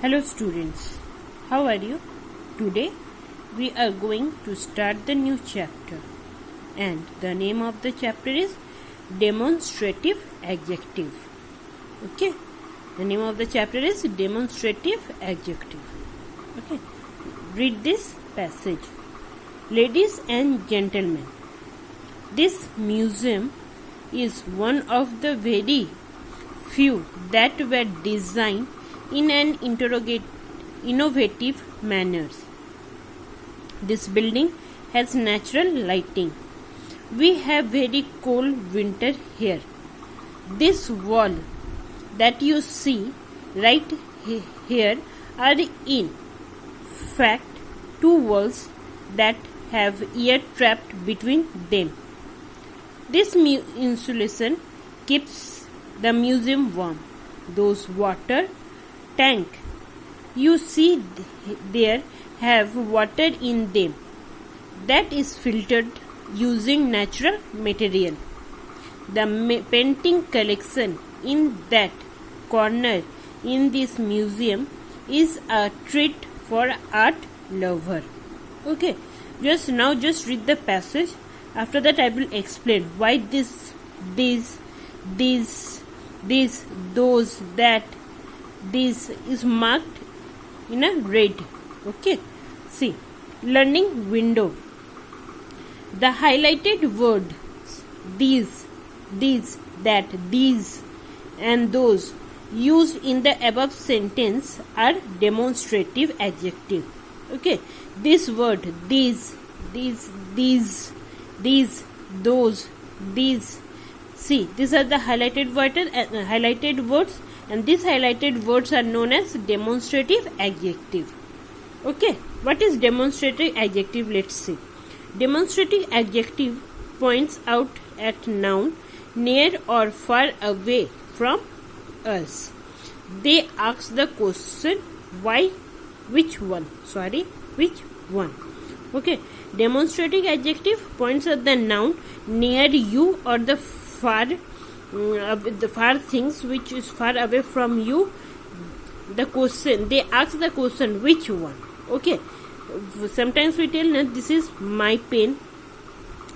Hello students, how are you? Today we are going to start the new chapter and the name of the chapter is Demonstrative Adjective. Okay, the name of the chapter is Demonstrative Adjective. Okay, read this passage. Ladies and gentlemen, this museum is one of the very few that were designed in an innovative manner. This building has natural lighting. We have very cold winter here. This wall that you see right here are in fact two walls that have air trapped between them. This insulation keeps the museum warm. Those water tank you see there have water in them that is filtered using natural material. The painting collection in that corner in this museum is a treat for art lover. Okay, just read the passage. After that I will explain why this, those, that, this is marked in a red. Okay, see, learning window. The highlighted words these, that, these and those used in the above sentence are demonstrative adjective. Okay, this word these, those, these. See, these are the highlighted words, and these highlighted words are known as demonstrative adjective. Okay, what is demonstrative adjective? Let's see. Demonstrative adjective points out at noun near or far away from us. They ask the question why, which one. Okay, demonstrative adjective points at the noun near you or the far things which is far away from you. The question, they ask the question which one. Okay, sometimes we tell that this is my pen,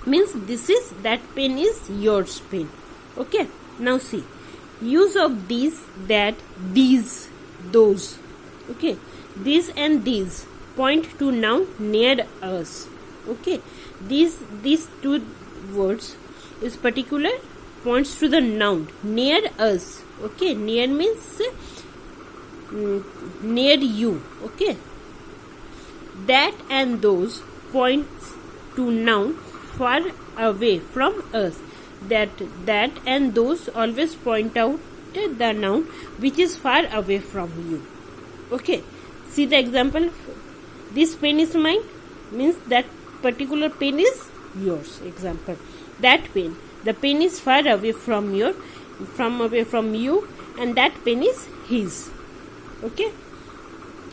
means that pen is yours pen. Okay, now see, use of these, that, these, those. Okay, these and these point to noun near us. Okay, these two words is particular points to the noun near us. Okay, near means near you. Okay, that and those points to noun far away from us. That and those always point out the noun which is far away from you. Okay, see the example. This pen is mine, means that particular pen is yours. Example, that pen, the pen is far away from you, and that pen is his. Okay,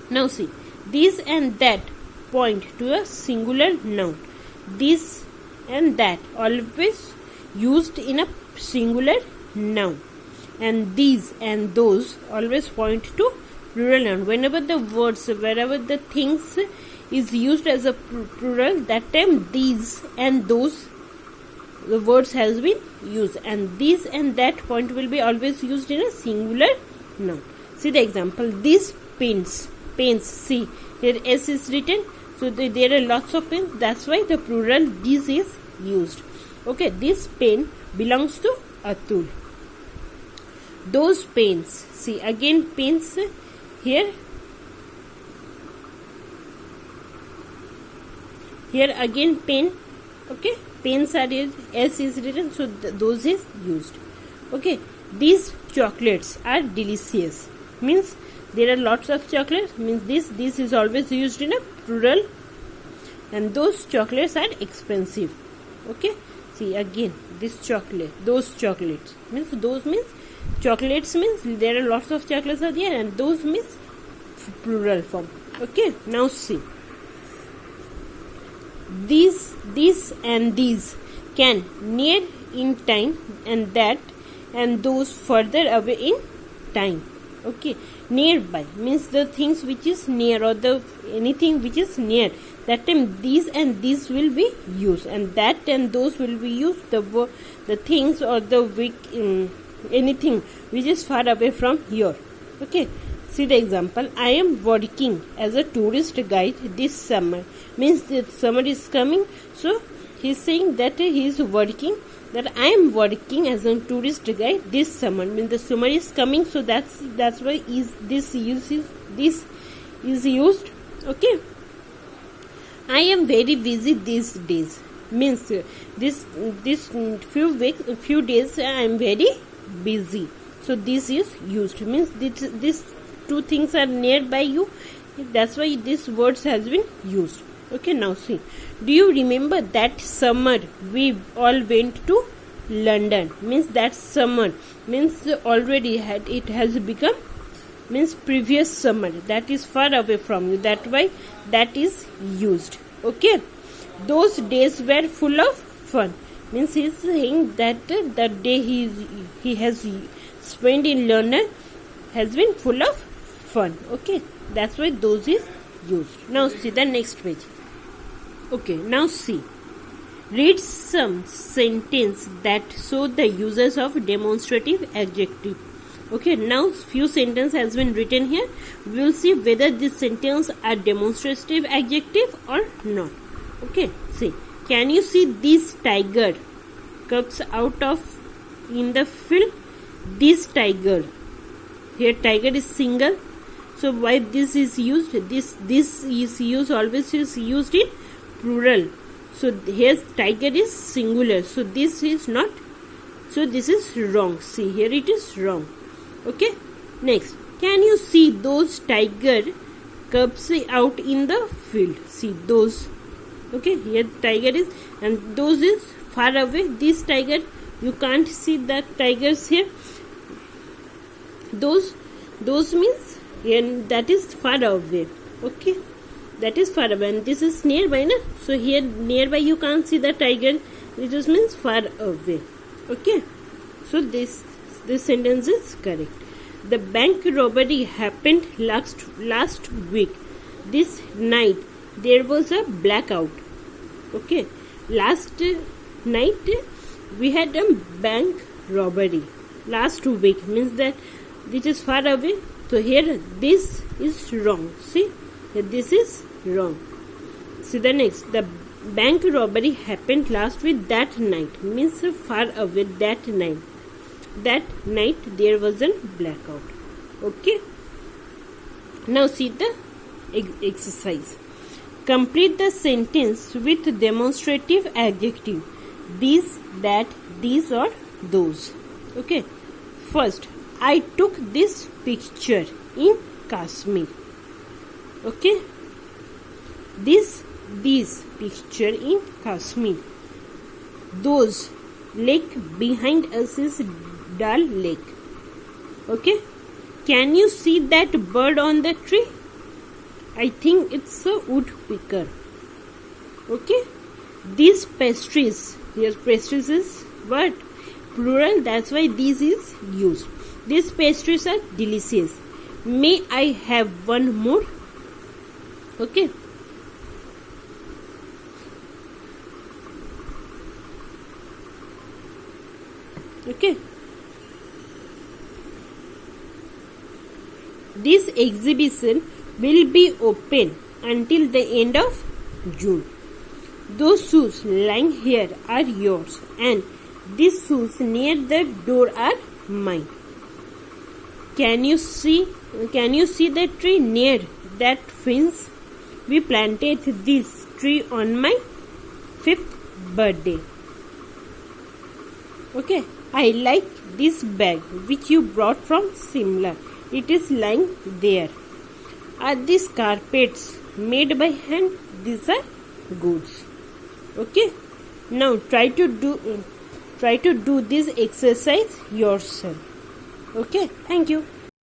now see, these and that point to a singular noun. This and that always used in a singular noun, and these and those always point to plural noun. Wherever the things is used as a plural, that time these and those the words has been used, and these and that point will be always used in a singular noun. See the example, these pens, see here S is written, so there are lots of pens, that's why the plural these is used. Okay, this pen belongs to Atul. Those pens, see again pens here again pen. Okay, pens are here, S is written, so those is used. Okay, these chocolates are delicious, means there are lots of chocolates, means this is always used in a plural, and those chocolates are expensive. Okay, see again this chocolate, those chocolates, means chocolates means there are lots of chocolates are there, and those means plural form. Okay, now see, these and these can near in time, and that and those further away in time. Okay, Nearby means the things which is near, or the anything which is near. That time these and these will be used, and that and those will be used. The things or the anything which is far away from here. Okay. See the example. I am working as a tourist guide this summer. Means the summer is coming. So he is saying that he is working. That I am working as a tourist guide this summer. Means the summer is coming. So that's why this is used. Okay. I am very busy these days. Means this few days I am very busy. So this is used. Means this two things are nearby you. That's why this words has been used. Okay, now see. Do you remember that summer we all went to London? Means that summer means already it has become means previous summer. That is far away from you. That why that is used. Okay. Those days were full of fun. Means he is saying that the day he has spent in London has been full of fun. Okay, that's why those is used. Now see the next page. Okay, now see. Read some sentence that show the uses of demonstrative adjective. Okay, now few sentences has been written here. We will see whether these sentences are demonstrative adjective or not. Okay, see. Can you see this tiger comes out of in the field? This tiger. Here tiger is single. So why this is used? This is used, always is used in plural. So here tiger is singular. So this is not. So this is wrong. See, here it is wrong. Okay. Next. Can you see those tiger cubs out in the field? See those. Okay. Here tiger is, and those is far away. This tiger, you can't see the tigers here. Those means, and that is far away. Okay. That is far away, and this is nearby, na? So here nearby you can't see the tiger. It just means far away. Okay. So this sentence is correct. The bank robbery happened last week. This night there was a blackout. Okay. Last night we had a bank robbery. Last week means that this is far away. So here this is wrong. See, here this is wrong. See the next. The bank robbery happened last week. That night means far away. That night. That night there was a blackout. Okay. Now see the exercise. Complete the sentence with demonstrative adjective. These, that, these or those. Okay. First, I took this picture in Kashmir. Okay. This picture in Kashmir. Those lake behind us is Dal Lake. Okay. Can you see that bird on the tree? I think it's a woodpecker. Okay. These pastries. Here pastries is what? Plural. That's why this is used. These pastries are delicious. May I have one more? Okay. Okay. This exhibition will be open until the end of June. Those shoes lying here are yours, and these shoes near the door are mine. Can you see the tree near that fence? We planted this tree on my 5th birthday. Okay. I like this bag which you brought from Simla. It is lying there. Are these carpets made by hand? These are goods. Okay. Now try to do this exercise yourself. Okay. Thank you.